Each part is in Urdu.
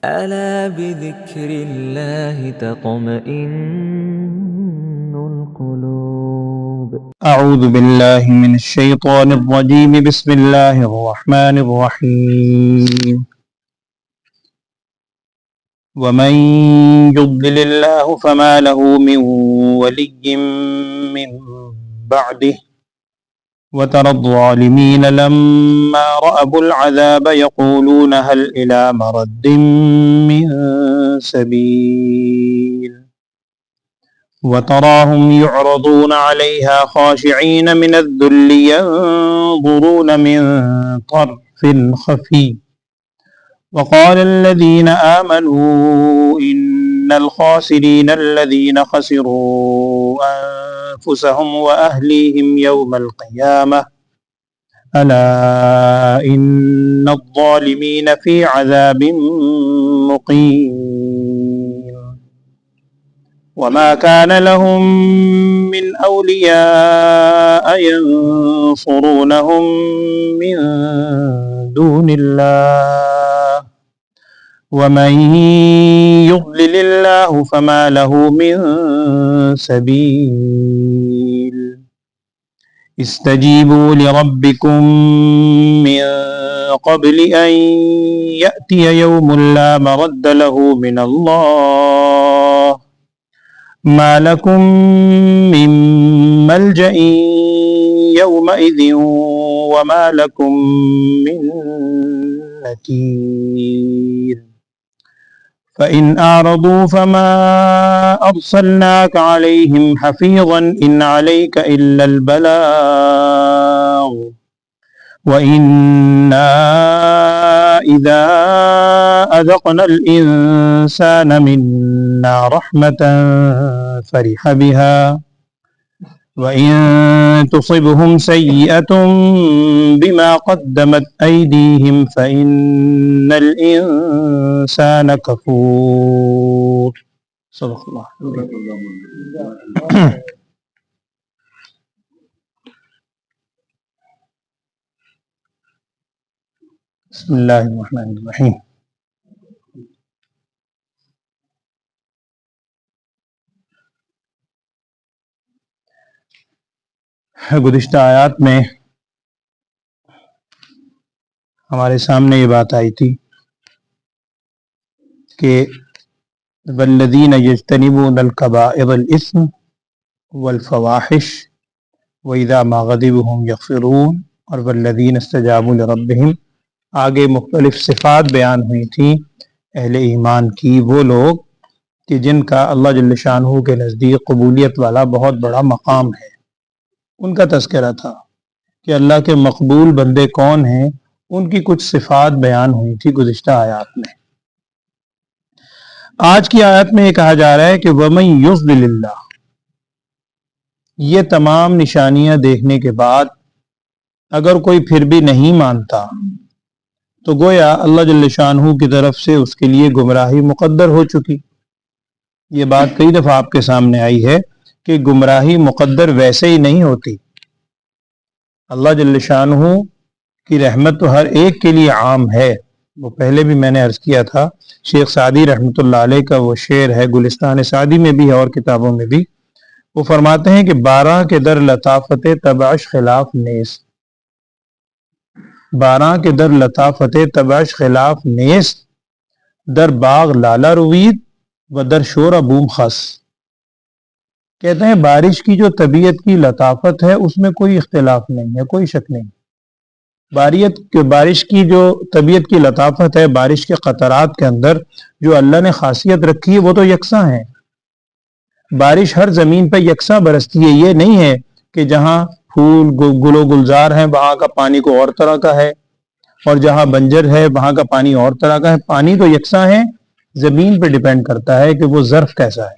ألا بذكر الله تطمئن القلوب. أعوذ بالله من الشيطان الرجيم. بسم الله الرحمن الرحيم. ومن يضلل الله فما له من ولي من بعده وترى الظالمين لما رأوا العذاب يقولون هل إلى مرد من سبيل وتراهم يعرضون عليها خاشعين من الذل ينظرون من طرف خفي وقال الذين آمنوا إن الخاسرين الذين خسروا أنفسهم وأهليهم يوم القيامة ألا إن الظالمين في عذاب مقيم وما كان لهم من أولياء ينصرونهم من دون الله ومن يضلل الله فما له من سبيل استجيبوا لربكم من قبل أن يأتي يوم لا مرد له من الله ما لكم من ملجأ يومئذ وما لكم من نكير فإن أعرضوا فما أرسلناك عليهم حفيظا إن عليك إلا البلاغ وإنا إذا أذقنا الإنسان منا رحمة فرح بها وإن تصبهم سيئة بما قدمت أيديهم فإن الإنسان كفور. صدق الله. بسم اللہ الرحمن الرحیم. گزشتہ آیات میں ہمارے سامنے یہ بات آئی تھی کہ والذین یجتنبون الکبائر الاثم والفواحش واذا ما غضبوا هم یغفرون اور والذین استجابوا لربهم. آگے مختلف صفات بیان ہوئی تھیں اہل ایمان کی، وہ لوگ کہ جن کا اللہ جل شانہ کے نزدیک قبولیت والا بہت بڑا مقام ہے. ان کا تذکرہ تھا کہ اللہ کے مقبول بندے کون ہیں، ان کی کچھ صفات بیان ہوئی تھی گزشتہ آیات میں. آج کی آیت میں یہ کہا جا رہا ہے کہ وَمَن يُضْلِلِ اللَّهُ. یہ تمام نشانیاں دیکھنے کے بعد اگر کوئی پھر بھی نہیں مانتا تو گویا اللہ جل شانہ کی طرف سے اس کے لیے گمراہی مقدر ہو چکی. یہ بات کئی دفعہ آپ کے سامنے آئی ہے کہ گمراہی مقدر ویسے ہی نہیں ہوتی. اللہ جل شانہ کی رحمت تو ہر ایک کے لیے عام ہے. وہ پہلے بھی میں نے عرض کیا تھا، شیخ سعدی رحمۃ اللہ علیہ کا وہ شعر ہے، گلستان سعدی میں بھی ہے اور کتابوں میں بھی. وہ فرماتے ہیں کہ 12 کے در لطافت تبعش خلاف نیست، 12 کے در لطافت تبعش خلاف نیست، در باغ لالا روید و در شور بوم خس. کہتے ہیں بارش کی جو طبیعت کی لطافت ہے اس میں کوئی اختلاف نہیں ہے، کوئی شک نہیں. بارش کی جو طبیعت کی لطافت ہے، بارش کے قطرات کے اندر جو اللہ نے خاصیت رکھی ہے وہ تو یکساں ہے. بارش ہر زمین پہ یکساں برستی ہے. یہ نہیں ہے کہ جہاں پھول گل و گلزار ہیں وہاں کا پانی کو اور طرح کا ہے اور جہاں بنجر ہے وہاں کا پانی اور طرح کا ہے. پانی تو یکساں ہے، زمین پہ ڈیپینڈ کرتا ہے کہ وہ ظرف کیسا ہے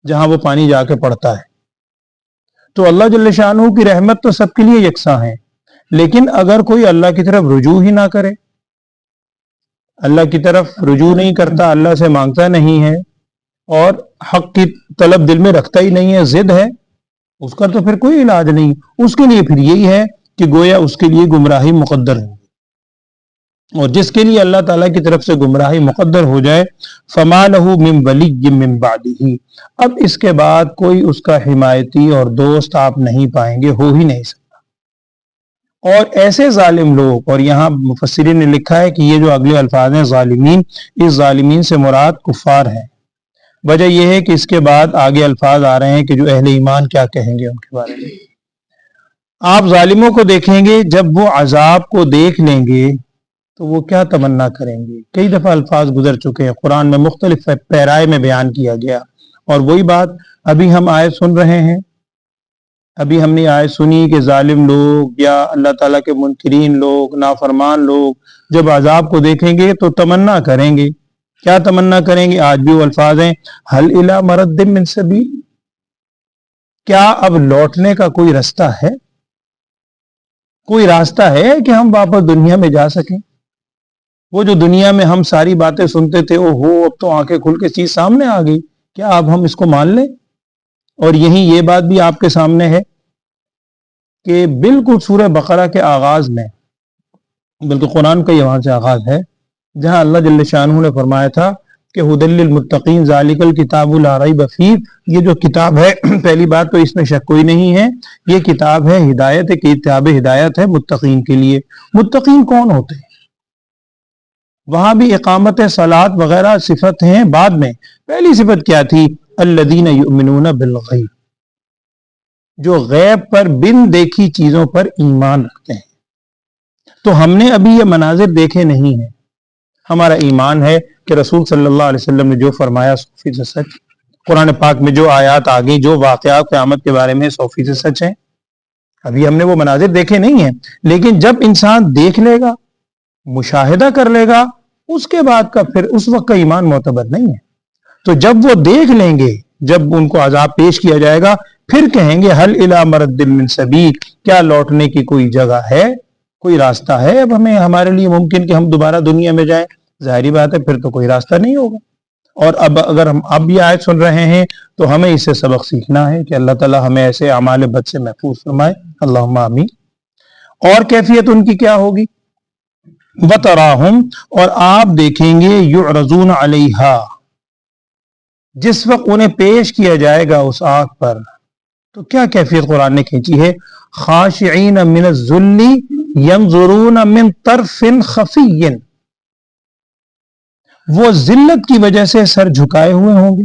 جہاں وہ پانی جا کے پڑتا ہے. تو اللہ جل شانہ کی رحمت تو سب کے لیے یکساں ہے، لیکن اگر کوئی اللہ کی طرف رجوع ہی نہ کرے، اللہ کی طرف رجوع نہیں کرتا، اللہ سے مانگتا نہیں ہے اور حق کی طلب دل میں رکھتا ہی نہیں ہے، ضد ہے، اس کا تو پھر کوئی علاج نہیں. اس کے لیے پھر یہی ہے کہ گویا اس کے لیے گمراہی مقدر ہے. اور جس کے لیے اللہ تعالیٰ کی طرف سے گمراہی مقدر ہو جائے فما لہ من ولی من بعدہ، اب اس کے بعد کوئی اس کا حمایتی اور دوست آپ نہیں پائیں گے، ہو ہی نہیں سکتا۔ اور ایسے ظالم لوگ، اور یہاں مفسرین نے لکھا ہے کہ یہ جو اگلے الفاظ ہیں ظالمین، اس ظالمین سے مراد کفار ہیں۔ وجہ یہ ہے کہ اس کے بعد آگے الفاظ آ رہے ہیں کہ جو اہل ایمان کیا کہیں گے ان کے بارے میں۔ آپ ظالموں کو دیکھیں گے جب وہ عذاب کو دیکھ لیں گے تو وہ کیا تمنا کریں گے۔ کئی دفعہ الفاظ گزر چکے ہیں، قرآن میں مختلف پیرائے میں بیان کیا گیا، اور وہی بات ابھی ہم آیت سن رہے ہیں۔ ابھی ہم نے آیت سنی کہ ظالم لوگ یا اللہ تعالیٰ کے منکرین لوگ، نافرمان لوگ جب عذاب کو دیکھیں گے تو تمنا کریں گے۔ کیا تمنا کریں گے؟ آج بھی وہ الفاظ ہیں، ہل الی مرد من سبیل، کیا اب لوٹنے کا کوئی رستہ ہے؟ کوئی راستہ ہے کہ ہم واپس دنیا میں جا سکیں؟ وہ جو دنیا میں ہم ساری باتیں سنتے تھے، او ہو اب تو آنکھیں کھل کے چیز سامنے آ گئی، کیا اب ہم اس کو مان لیں؟ اور یہی یہ بات بھی آپ کے سامنے ہے کہ بالکل سورہ بقرہ کے آغاز میں، بلکہ قرآن کا یہ وہاں سے آغاز ہے جہاں اللہ جل شانہ نے فرمایا تھا کہ ھدی للمتقین ذالک الکتاب لا ریب فیہ، یہ جو کتاب ہے پہلی بات تو اس میں شک کوئی نہیں ہے، یہ کتاب ہے ہدایت، کتاب ہدایت ہے متقین کے لیے۔ متقین کون ہوتے ہیں؟ وہاں بھی اقامت صلاۃ وغیرہ صفت ہیں بعد میں، پہلی صفت کیا تھی؟ الذین یؤمنون بالغیب، جو غیب پر بن دیکھی چیزوں پر ایمان رکھتے ہیں۔ تو ہم نے ابھی یہ مناظر دیکھے نہیں ہیں، ہمارا ایمان ہے کہ رسول صلی اللہ علیہ وسلم نے جو فرمایا 100% سچ، قرآن پاک میں جو آیات آگئی، جو واقعات قیامت کے بارے میں 100% سچ ہیں۔ ابھی ہم نے وہ مناظر دیکھے نہیں ہیں، لیکن جب انسان دیکھ لے گا، مشاہدہ کر لے گا، اس کے بعد کا پھر اس وقت کا ایمان معتبر نہیں ہے۔ تو جب وہ دیکھ لیں گے، جب ان کو عذاب پیش کیا جائے گا، پھر کہیں گے ہل الی مرد من سبیل، کیا لوٹنے کی کوئی جگہ ہے، کوئی راستہ ہے اب ہمیں، ہمارے لیے ممکن کہ ہم دوبارہ دنیا میں جائیں؟ ظاہری بات ہے پھر تو کوئی راستہ نہیں ہوگا۔ اور اب اگر ہم اب یہ آیت سن رہے ہیں تو ہمیں اس سے سبق سیکھنا ہے کہ اللہ تعالیٰ ہمیں ایسے اعمال بد سے محفوظ فرمائے، اللہم آمین۔ اور کیفیت ان کی کیا ہوگی؟ وَتَرَاهُمْ، اور آپ دیکھیں گے، یعرضون علیہا، جس وقت انہیں پیش کیا جائے گا اس آگ پر، تو کیا کیفیت قرآن نے کھینچی ہے؟ خاشعین من الذل ینظرون من طرف خفی، وہ ذلت کی وجہ سے سر جھکائے ہوئے ہوں گے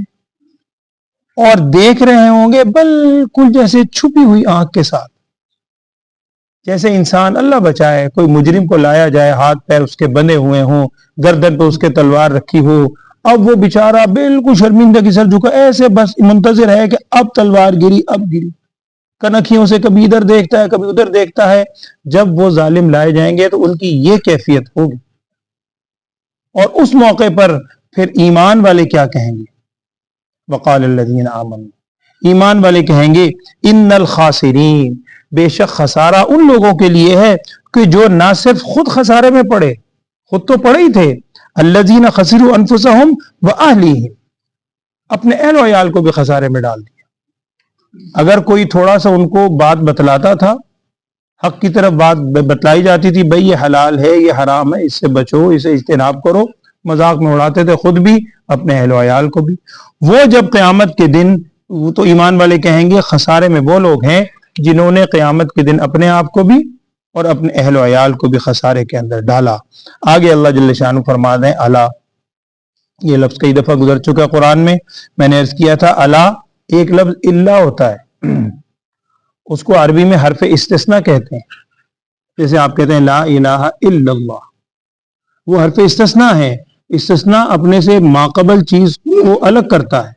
اور دیکھ رہے ہوں گے بالکل جیسے چھپی ہوئی آنکھ کے ساتھ، جیسے انسان، اللہ بچائے، کوئی مجرم کو لایا جائے، ہاتھ پیر اس کے بندھے ہوئے ہوں، گردن پہ اس کے تلوار رکھی ہو، اب وہ بیچارہ بالکل شرمندہ کی سر جھکا، ایسے بس منتظر ہے کہ اب تلوار گری، اب گری، کنکھیوں سے کبھی ادھر دیکھتا ہے کبھی ادھر دیکھتا ہے۔ جب وہ ظالم لائے جائیں گے تو ان کی یہ کیفیت ہوگی، اور اس موقع پر پھر ایمان والے کیا کہیں گے؟ وقال الذین آمنوا، ایمان والے کہیں گے ان الخاسرین، بے شک خسارہ ان لوگوں کے لیے ہے کہ جو نہ صرف خود خسارے میں پڑے، خود تو پڑے ہی تھے، الذین خسروا انفسہم واہلیہم، اپنے اہل و عیال کو بھی خسارے میں ڈال دیا۔ اگر کوئی تھوڑا سا ان کو بات بتلاتا تھا، حق کی طرف بات بتلائی جاتی تھی، بھئی یہ حلال ہے، یہ حرام ہے، اس سے بچو، اسے اجتناب کرو، مذاق میں اڑاتے تھے خود بھی، اپنے اہل و عیال کو بھی۔ وہ جب قیامت کے دن، تو ایمان والے کہیں گے خسارے میں وہ لوگ ہیں جنہوں نے قیامت کے دن اپنے آپ کو بھی اور اپنے اہل و عیال کو بھی خسارے کے اندر ڈالا۔ آگے اللہ جل شانہ فرما دیں الا، یہ لفظ کئی دفعہ گزر چکا قرآن میں نے عرض کیا تھا الا ایک لفظ الا ہوتا ہے، اس کو عربی میں حرف استثناء کہتے ہیں، جیسے آپ کہتے ہیں لا الہ الا اللہ، وہ حرف استثناء ہے۔ استثناء اپنے سے ماقبل چیز کو الگ کرتا ہے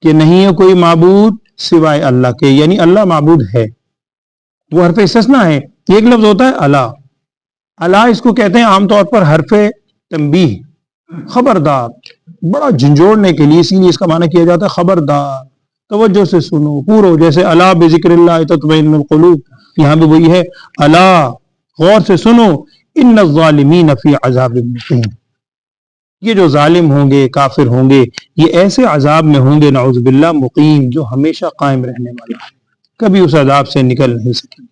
کہ نہیں ہے کوئی معبود سوائے اللہ کے، یعنی اللہ معبود ہے، وہ حرف استثناء ہے۔ ایک لفظ ہوتا ہے الا، الا اس کو کہتے ہیں عام طور پر حرف تنبیہ، خبردار، بڑا جھنجھوڑنے کے لیے، اسی لیے اس کا معنی کیا جاتا ہے خبردار، توجہ سے سنو، پورو، جیسے الا بذکر اللہ تطمئن القلوب، یہاں بھی وہی ہے، الا غور سے سنو، ان الظالمین فی عذاب مقیم، یہ جو ظالم ہوں گے، کافر ہوں گے، یہ ایسے عذاب میں ہوں گے نعوذ باللہ مقیم، جو ہمیشہ قائم رہنے والا ہے، کبھی اس عذاب سے نکل نہیں سکیں گے۔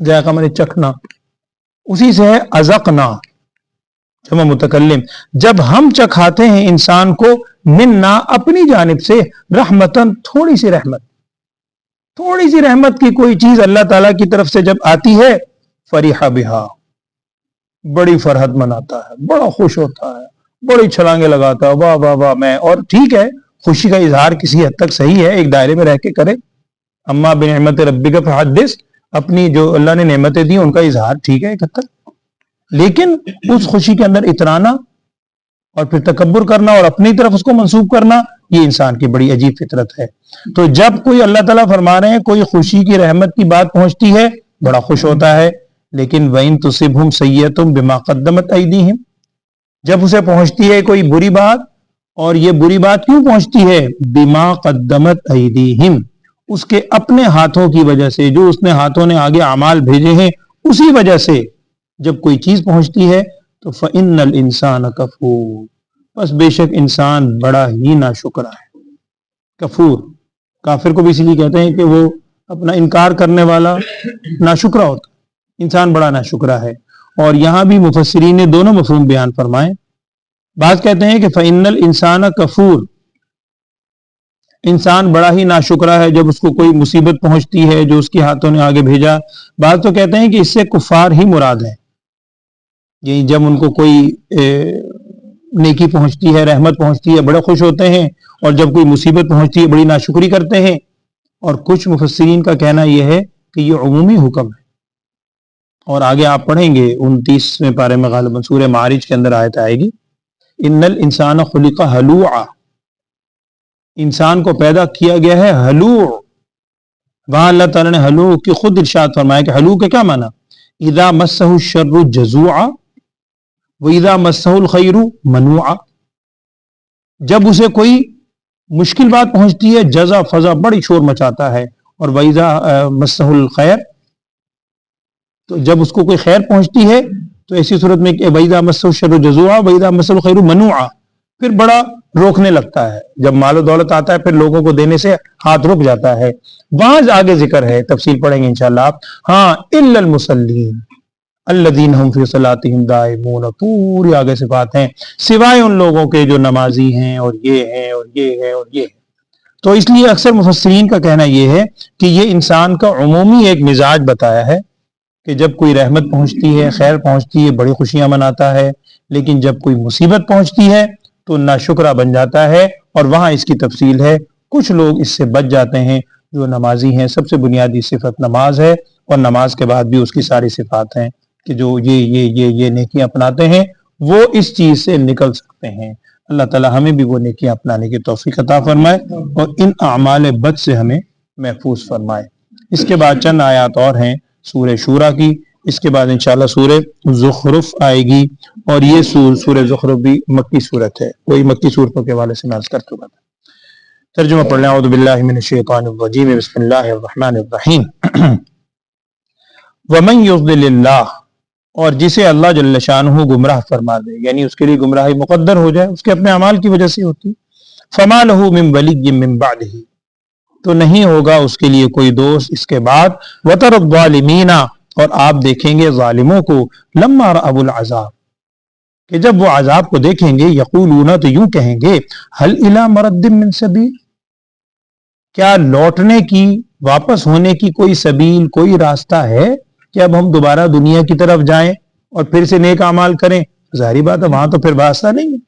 ذائقہ مانے چکھنا، اسی سے ہے ازقنا جمع متکلم، جب ہم چکھاتے ہیں انسان کو منا اپنی جانب سے رحمتن تھوڑی سی رحمت کی کوئی چیز اللہ تعالیٰ کی طرف سے جب آتی ہے، فریح بہا، بڑی فرحت مناتا ہے، بڑا خوش ہوتا ہے، بڑی چھلانگیں لگاتا ہے، واہ واہ واہ میں، اور ٹھیک ہے خوشی کا اظہار کسی حد تک صحیح ہے، ایک دائرے میں رہ کے کرے، اما بنعمت ربک فحدث، اپنی جو اللہ نے نعمتیں دی ان کا اظہار ٹھیک ہے ایک حد تک، لیکن اس خوشی کے اندر اترانا اور پھر تکبر کرنا اور اپنی طرف اس کو منسوب کرنا، یہ انسان کی بڑی عجیب فطرت ہے۔ تو جب کوئی اللہ تعالیٰ فرما رہے ہیں کوئی خوشی کی رحمت کی بات پہنچتی ہے بڑا خوش ہوتا ہے، لیکن وَإِن تُصِبْهُمْ سَيِّئَةٌ بِمَا قَدَّمَتْ أَيْدِيهِمْ، جب اسے پہنچتی ہے کوئی بری بات، اور یہ بری بات کیوں پہنچتی ہے؟ بِمَا قَدَّمَتْ أَيْدِيهِمْ، اس کے اپنے ہاتھوں کی وجہ سے، جو اس نے ہاتھوں نے آگے اعمال بھیجے ہیں اسی وجہ سے جب کوئی چیز پہنچتی ہے تو فَإِنَّ الْإِنسَانَ كَفُورٌ، بس بے شک انسان بڑا ہی ناشکرا ہے۔ کفور، کافر کو بھی اسی لیے کہتے ہیں کہ وہ اپنا انکار کرنے والا ناشکرا ہوتا ہے، انسان بڑا ناشکرا ہے۔ اور یہاں بھی مفسرین نے دونوں مفہوم بیان فرمائے، بعض کہتے ہیں کہ فَإِنَّ الْإِنسَانَ كَفُورٌ، انسان بڑا ہی ناشکرا ہے جب اس کو کوئی مصیبت پہنچتی ہے جو اس کے ہاتھوں نے آگے بھیجا، بعض تو کہتے ہیں کہ اس سے کفار ہی مراد ہے، یعنی جب ان کو کوئی نیکی پہنچتی ہے، رحمت پہنچتی ہے بڑے خوش ہوتے ہیں، اور جب کوئی مصیبت پہنچتی ہے بڑی ناشکری کرتے ہیں۔ اور کچھ مفسرین کا کہنا یہ ہے کہ یہ عمومی حکم ہے، اور آگے آپ پڑھیں گے 29ویں پارے میں غالباً سورہ معارج کے اندر آیت آئے گی، ان الانسان خلق ہلوعا، انسان کو پیدا کیا گیا ہے ہلوع۔ وہاں اللہ تعالیٰ نے ہلوع کی خود ارشاد فرمایا کہ ہلوع کا کیا معنی؟ اذا مسہ الشر جزوعا واذا مسہ الخیر منوعا، جب اسے کوئی مشکل بات پہنچتی ہے جزا فضا بڑی شور مچاتا ہے، اور واذا مسہ الخیر، تو جب اس کو کوئی خیر پہنچتی ہے تو ایسی صورت میں کہ واذا مسہ الشر جزوعا واذا مسہ الخیر منوعا، پھر بڑا روکنے لگتا ہے، جب مال و دولت آتا ہے پھر لوگوں کو دینے سے ہاتھ رک جاتا ہے۔ وہاں آگے ذکر ہے، تفصیل پڑھیں گے انشاءاللہ آپ، ہاں الا المصلین الذین هم فی صلاتہم دائمون، پوری آگے صفات ہیں، سوائے ان لوگوں کے جو نمازی ہیں اور یہ ہیں اور یہ ہے اور یہ ہے۔ تو اس لیے اکثر مفسرین کا کہنا یہ ہے کہ یہ انسان کا عمومی ایک مزاج بتایا ہے کہ جب کوئی رحمت پہنچتی ہے، خیر پہنچتی ہے، بڑی خوشیاں مناتا ہے، لیکن جب کوئی مصیبت پہنچتی ہے تو ناشکرا بن جاتا ہے۔ اور وہاں اس کی تفصیل ہے، کچھ لوگ اس سے بچ جاتے ہیں جو نمازی ہیں، سب سے بنیادی صفت نماز ہے، اور نماز کے بعد بھی اس کی ساری صفات ہیں کہ جو یہ نیکیاں اپناتے ہیں وہ اس چیز سے نکل سکتے ہیں۔ اللہ تعالی ہمیں بھی وہ نیکیاں اپنانے کی توفیق عطا فرمائے اور ان اعمال بد سے ہمیں محفوظ فرمائے۔ اس کے بعد چند آیات اور ہیں سورہ شورا کی، اس کے بعد انشاءاللہ سورہ زخرف آئے گی، اور یہ سورہ زخرف بھی مکی صورت ہے، کوئی مکی صورتوں کے حوالے سے میں عرض کر چکا تھا۔ ترجمہ پڑھ لیں، اعوذ باللہ من الشیطان الرجیم، بسم اللہ الرحمن الرحیم۔ ومن یضلل اللہ، اور جسے اللہ جل شانہ گمراہ فرما دے، یعنی اس کے لیے گمراہی مقدر ہو جائے، اس کے اپنے اعمال کی وجہ سے ہوتی، فما لہ من ولی من بعدہ، تو نہیں ہوگا اس کے لیے کوئی دوست اس کے بعد، وتر الظالمین، اور آپ دیکھیں گے ظالموں کو، لما رأوا العذاب، کہ جب وہ عذاب کو دیکھیں گے، یقولون، تو یوں کہیں گے، هل الی مرد من سبیل، کیا لوٹنے کی، واپس ہونے کی کوئی سبیل، کوئی راستہ ہے کہ اب ہم دوبارہ دنیا کی طرف جائیں اور پھر سے نیک اعمال کریں؟ ظاہری بات ہے وہاں تو پھر راستہ نہیں ہے۔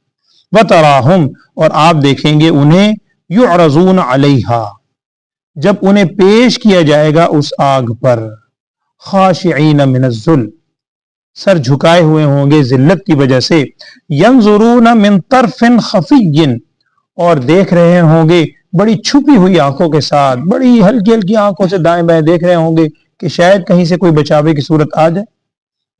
وتراہم، اور آپ دیکھیں گے انہیں، یعرضون علیہا، جب انہیں پیش کیا جائے گا اس آگ پر، خاشعین من الذل، سر جھکائے ہوئے ہوں گے ذلت کی وجہ سے، ینظرون من طرف خفی، اور دیکھ رہے ہوں گے بڑی چھپی ہوئی آنکھوں کے ساتھ، بڑی ہلکی ہلکی آنکھوں سے دائیں بائیں دیکھ رہے ہوں گے کہ شاید کہیں سے کوئی بچاوے کی صورت آ جائے۔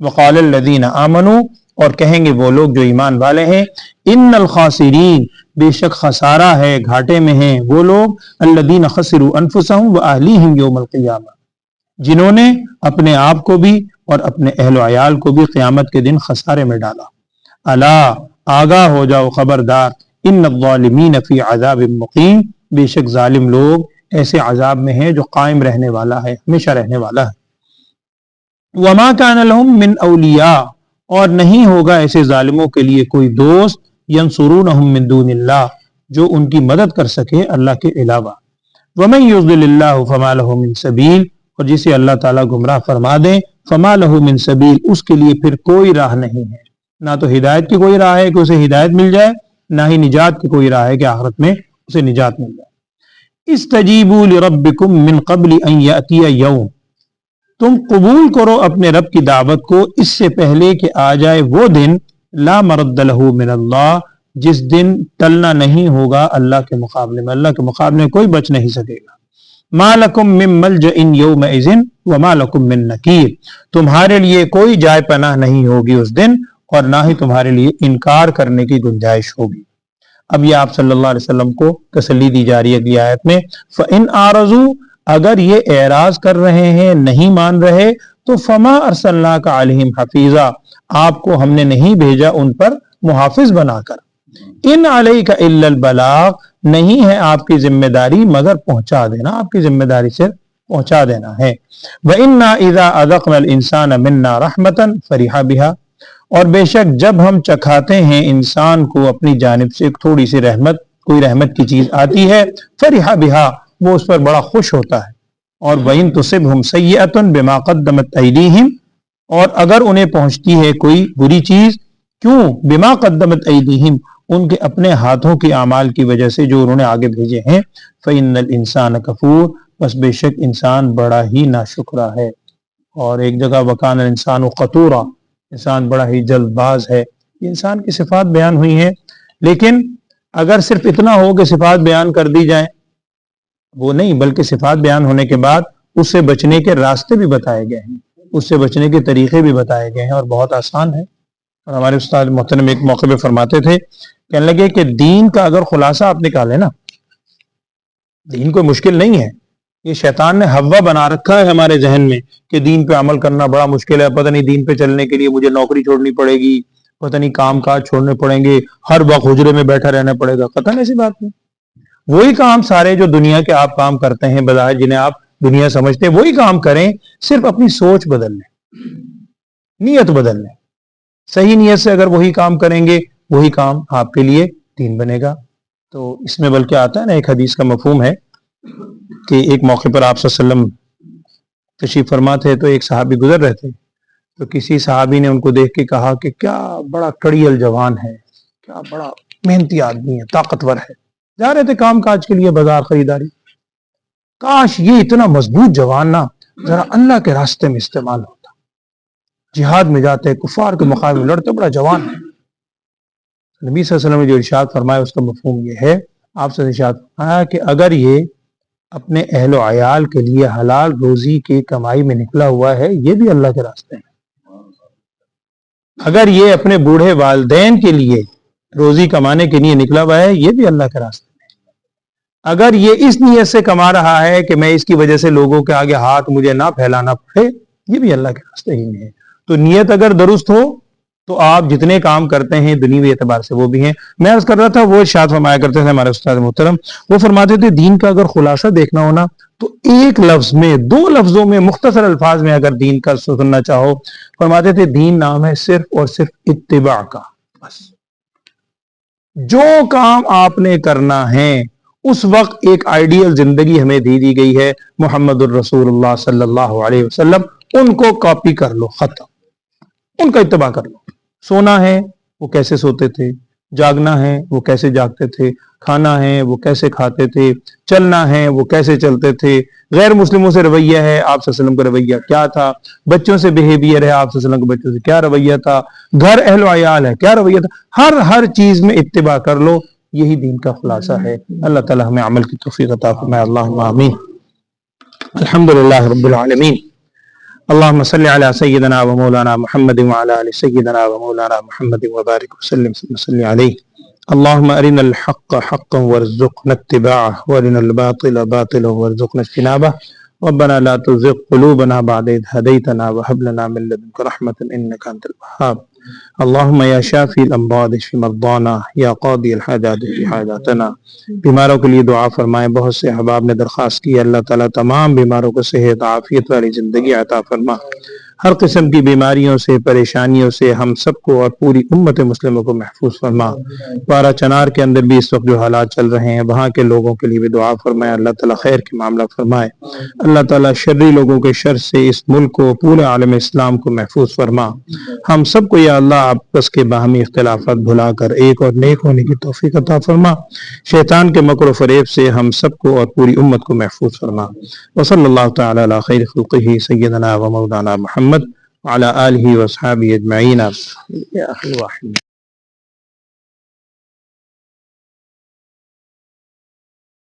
وقال الذین آمنوا، اور کہیں گے وہ لوگ جو ایمان والے ہیں، ان الخاسرین، بے شک خسارہ ہے، گھاٹے میں ہیں وہ لوگ، الذین خسروا انفسهم واہلیہم یوم القیامہ، جنہوں نے اپنے آپ کو بھی اور اپنے اہل و عیال کو بھی قیامت کے دن خسارے میں ڈالا۔ الا، آگاہ ہو جاؤ، خبردار، ان الظالمین فی عذاب مقیم، بے شک ظالم لوگ ایسے عذاب میں ہیں جو قائم رہنے والا ہے، ہمیشہ رہنے والا ہے۔ وما کان لہم من اولیاء، اور نہیں ہوگا ایسے ظالموں کے لیے کوئی دوست، ینصرونہم من دون اللہ، جو ان کی مدد کر سکے اللہ کے علاوہ۔ ومن یضلل اللہ فما لہ من سبیل، اور جسے اللہ تعالیٰ گمراہ فرما دے، فما لہ من سبیل، اس کے لیے پھر کوئی راہ نہیں ہے، نہ تو ہدایت کی کوئی راہ ہے کہ اسے ہدایت مل جائے، نہ ہی نجات کی کوئی راہ ہے کہ آخرت میں اسے نجات مل جائے۔ استجیبوا لربکم من قبل ان یأتی یوم، تم قبول کرو اپنے رب کی دعوت کو اس سے پہلے کہ آ جائے وہ دن، لا مرد لہ من اللہ، جس دن ٹلنا نہیں ہوگا اللہ کے مقابلے میں، اللہ کے مقابلے میں کوئی بچ نہیں سکے گا۔ ما لکم من ملجأ یومئذ وما لکم من نکیر، تمہارے لیے کوئی جائے پناہ نہیں ہوگی اس دن، اور نہ ہی تمہارے لیے انکار کرنے کی گنجائش ہوگی۔ اب یہ آپ صلی اللہ علیہ وسلم کو تسلی دی جا رہی ہے اگلی آیت میں، فَإِنْ أَعْرَضُوا، اگر یہ اعراض کر رہے ہیں، نہیں مان رہے، تو فما ارسلناک علیہم حفیظا، آپ کو ہم نے نہیں بھیجا ان پر محافظ بنا کر۔ ان علیک الا البلاغ، نہیں ہے آپ کی ذمہ داری مگر پہنچا دینا، آپ کی ذمہ داری صرف پہنچا دینا ہے۔ وَإِنَّا إِذَا أَذَقْنَا الْإِنسَانَ مِنَّا رَحْمَةً فَرِحَ بِهَا، اور بے شک جب ہم چکھاتے ہیں انسان کو اپنی جانب سے ایک تھوڑی سی رحمت، کوئی رحمت کی چیز آتی ہے، فَرِحَ بِهَا، وہ اس پر بڑا خوش ہوتا ہے۔ اور وَإِن تُصِبْهُمْ سَيِّئَةٌ بِمَا قَدَّمَتْ أَيْدِيهِمْ، اور اگر انہیں پہنچتی ہے کوئی بری چیز، کیوں؟ بِمَا قَدَّمَتْ أَيْدِيهِمْ، ان کے اپنے ہاتھوں کے اعمال کی وجہ سے جو انہوں نے آگے بھیجے ہیں، فَإِنَّ الْإِنسَانَ كَفُورٌ، بس بے شک انسان بڑا ہی ناشکرا ہے۔ اور ایک جگہ وَكَانَ الْإِنسَانُ قَتُورًا، انسان بڑا ہی جلد باز ہے۔ یہ انسان کی صفات بیان ہوئی ہیں، لیکن اگر صرف اتنا ہو کہ صفات بیان کر دی جائیں، وہ نہیں، بلکہ صفات بیان ہونے کے بعد اس سے بچنے کے راستے بھی بتائے گئے ہیں، اس سے بچنے کے طریقے بھی بتائے گئے ہیں، اور بہت آسان ہے۔ اور ہمارے استاد محترم ایک موقع پہ فرماتے تھے، کہنے لگے کہ دین کا اگر خلاصہ آپ نکالیں نا، دین کوئی مشکل نہیں ہے، یہ شیطان نے ہوا بنا رکھا ہے ہمارے ذہن میں کہ دین پہ عمل کرنا بڑا مشکل ہے، پتہ نہیں دین پہ چلنے کے لیے مجھے نوکری چھوڑنی پڑے گی، پتہ نہیں کام کاج چھوڑنے پڑیں گے، ہر وقت حجرے میں بیٹھا رہنا پڑے گا۔ قطعاً ایسی بات نہیں، وہی کام سارے جو دنیا کے آپ کام کرتے ہیں بظاہر، جنہیں آپ دنیا سمجھتے ہیں، وہی کام کریں، صرف اپنی سوچ بدل لیں، نیت بدل لیں۔ صحیح نیت سے اگر وہی کام کریں گے، وہی کام آپ کے لیے دین بنے گا۔ تو اس میں بلکہ آتا ہے نا، ایک حدیث کا مفہوم ہے کہ ایک موقع پر آپ صلی اللہ علیہ وسلم تشریف فرما تھے، تو ایک صحابی گزر رہے تھے، تو کسی صحابی نے ان کو دیکھ کے کہا کہ کیا بڑا کڑیل جوان ہے، کیا بڑا محنتی آدمی ہے، طاقتور ہے۔ جا رہے تھے کام کاج کے لیے بازار، خریداری، کاش یہ اتنا مضبوط جوان نا ذرا اللہ کے راستے میں استعمال ہوتا، جہاد میں جاتے، کفار کے مقابلے میں لڑتے، بڑا جوان ہے۔ نبی صلی اللہ علیہ وسلم نے جو ارشاد فرمایا اس کا مفہوم یہ ہے، آپ سے ارشاد فرمایا کہ اگر یہ اپنے اہل و عیال کے لیے حلال روزی کی کمائی میں نکلا ہوا ہے، یہ بھی اللہ کے راستے میں۔ اگر یہ اپنے بوڑھے والدین کے لیے روزی کمانے کے لیے نکلا ہوا ہے، یہ بھی اللہ کے راستے میں۔ اگر یہ اس نیت سے کما رہا ہے کہ میں اس کی وجہ سے لوگوں کے آگے ہاتھ مجھے نہ پھیلانا پڑے، یہ بھی اللہ کے راستے ہی میں ہے۔ تو نیت اگر درست ہو تو آپ جتنے کام کرتے ہیں دنیوی اعتبار سے وہ بھی ہیں۔ میں عرض کر رہا تھا، وہ ارشاد فرمایا کرتے تھے ہمارے استاد محترم، وہ فرماتے تھے دین کا اگر خلاصہ دیکھنا ہونا تو ایک لفظ میں، دو لفظوں میں، مختصر الفاظ میں اگر دین کا سننا چاہو، فرماتے تھے دین نام ہے صرف اور صرف اتباع کا۔ بس جو کام آپ نے کرنا ہے اس وقت ایک آئیڈیل زندگی ہمیں دی گئی ہے، محمد الرسول اللہ صلی اللہ علیہ وسلم، ان کو کاپی کر لو، ختم، ان کا اتباع کر لو۔ سونا ہے وہ کیسے سوتے تھے، جاگنا ہے وہ کیسے جاگتے تھے، کھانا ہے وہ کیسے کھاتے تھے، چلنا ہے وہ کیسے چلتے تھے، غیر مسلموں سے رویہ ہے آپ صلی اللہ علیہ وسلم کا رویہ کیا تھا، بچوں سے بہیویئر ہے آپ صلی اللہ علیہ وسلم کے بچوں سے کیا رویہ تھا، گھر اہل و عیال ہے کیا رویہ تھا، ہر چیز میں اتباع کر لو، یہی دین کا خلاصہ ہے۔ اللہ تعالی ہمیں عمل کی توفیق عطا فرمائے، اللہم آمین۔ الحمدللہ رب العالمین، اللهم صل على سيدنا ومولانا محمد وعلى آل سيدنا ومولانا محمد وبارك وسلم وصل عليه۔ اللهم أرنا الحق حقا وارزقنا اتباعه، وأرنا الباطل باطلا وارزقنا اجتنابه، ربنا لا تزغ قلوبنا بعد إذ هديتنا وهب لنا من لدنك رحمة إنك أنت الوهاب۔ اللهم يا شافي الأمراض اشف مرضانا، يا قاضي الحاجات اشف حاجاتنا۔ بیماروں کے لیے دعا فرمائیں، بہت سے احباب نے درخواست کی، اللہ تعالیٰ تمام بیماروں کو صحت عافیت والی زندگی عطا فرما۔ ہر قسم کی بیماریوں سے پریشانیوں سے ہم سب کو اور پوری امت مسلموں کو محفوظ فرما۔ پارا چنار کے اندر بھی اس وقت جو حالات چل رہے ہیں وہاں کے لوگوں کے لیے بھی دعا فرمائے، اللہ تعالیٰ خیر کے معاملہ فرمائے، اللہ تعالیٰ شرری لوگوں کے شر سے اس ملک کو پورے عالم اسلام کو محفوظ فرما۔ ہم سب کو یا اللہ آپس کے باہمی اختلافات بھلا کر ایک اور نیک ہونے کی توفیق عطا فرما، شیطان کے مکر و فریب سے ہم سب کو اور پوری امت کو محفوظ فرما۔ وصلی اللہ تعالی علی خیر خلقہ سیدنا و مولانا محمد وعلی آلہ و اصحابہ اجمعین۔